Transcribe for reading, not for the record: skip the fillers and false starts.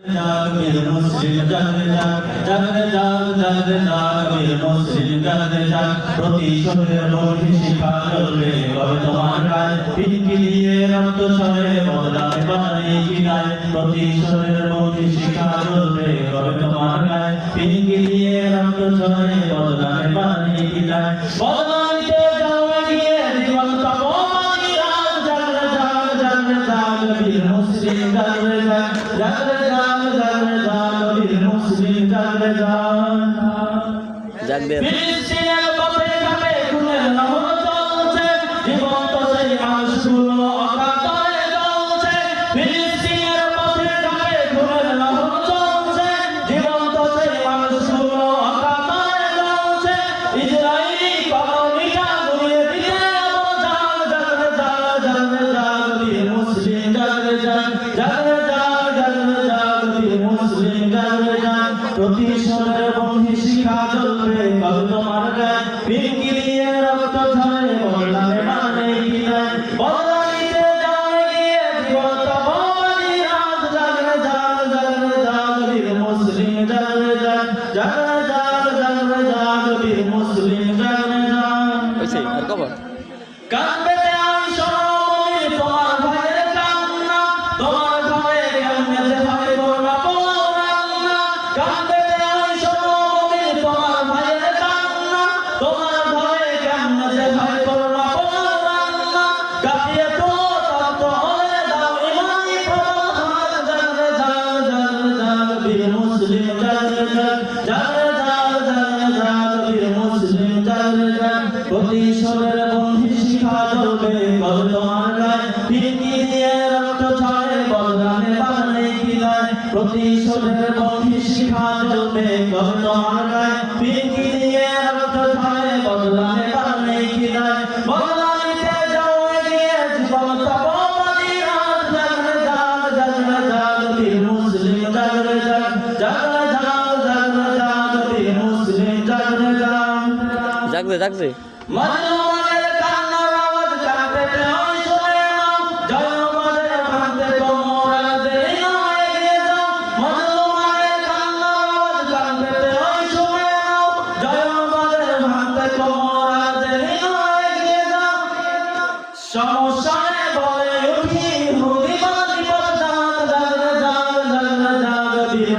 জাগবীর মুসলিম জাগরে জাগ, জাগরে জাগ, জাগরে জাগবীর মুসলিম জাগরে জাগ। প্রতিশোধের মূর্তি শিখা জ্বলবে কবে তোমার গায়ে, পিনকি দিয়ে রক্ত ছড়ে বদলাবে বাণী কিনায়। প্রতিশোধের মূর্তি শিখা জ্বলবে কবে তোমার গায়ে, পিনকি দিয়ে রক্ত ছড়ে বদলাবে বাণী কিনায়। বদলাইতে যাও এগিয়ে জীবন তপমানি রাগ, জাগরে জাগ, জাগরে জাগবীর মুসলিম জাগরে জাগ, জাগরে জাগ, জাগরে জাগবীর মুসলিম জাগরে জাগ। ফিলিস্তিনের পথে ঘাটে খুনের লহর চলছে, জীবন্ত সেই মানুষগুলো অকাতরে জ্বলছে। ফিলিস্তিনের পথে ঘাটে খুনের লহর চলছে, জীবন্ত সেই মানুষগুলো অকাতরে জ্বলছে। ইসরায়েলি কলোনিটা গুড়িয়ে দিতে আমরা জাগ, জাগরে জাগ, জাগরে জাগবীর মুসলিম জাগরে জাগ, জাগরে জাগ, জাগরে জাগবীর মুসলিম জাগরে জাগ। প্রতিশোধের বন্ধি শিখা জ্বলবে কবে তোমার গায়ে, পিনকি দিয়ে রক্ত ঝরে বদলাবে মানে কিনায়। বদলাইতে যাও এগিয়ে জীবন তপমানি রাগ, জাগরে জাগ, জাগরে জাগবীর মুসলিম জাগরে জাগ, জাগরে জাগ, জাগরে জাগবীর মুসলিম জাগরে জাগ। কাঁদবে আমি সোনামণি তোমার ভাইয়ের কান্না, তোমার ঘরে কেমনে যে হয় করোনা পরান্না। কাঁদবে আমি সোনামণি তোমার ভাইয়ের কান্না, তোমার ঘরে কেমনে যে হয় করোনা পরান্না। কাঁপিয়ে তো তপ্ত হয়ে দাও ইমানি প্রবল হাত, জাগরে জাগ, জাগরে জাগবীর মুসলিম জাগরে জাগ, জাগরে জাগ, জাগরে জাগবীর মুসলিম জাগরে জাগ। প্রতিশোধের বন্ধি শিখা জ্বলবে কবে তোমার গায়ে, পিনকি দিয়ে রক্ত ছড়ে বদলাবে বাণী কিনায়। প্রতিশোধের বন্ধি শিখা জ্বলবে কবে তোমার গায়ে, পিনকি দিয়ে রক্ত ছড়ে বদলাবে বাণী কিনায়। বদলাইতে যাও এগিয়ে জীবন তপমানি রাগ, জাগরে জাগ, জাগরে জাগবীর মুসলিম জাগরে জাগ, জাগরে জাগ, জাগরে জাগবীর মুসলিম জাগরে জাগ। মাজলুমের কান্নার আওয়াজ কাঁপতে হয় শুনে নাও, জয়বাদের ভাঙতে তোমরা দেরি না এগিয়ে যাও। মাজলুমের কান্নার আওয়াজ কাঁপতে হয় শুনে নাও, জয়বাদের ভাঙতে তোমরা দেরি না এগিয়ে যাও। সমস্যায় বলে উঠি হুদিবাদী পথ, জাগরে জাগ, জাগরে জাগবীর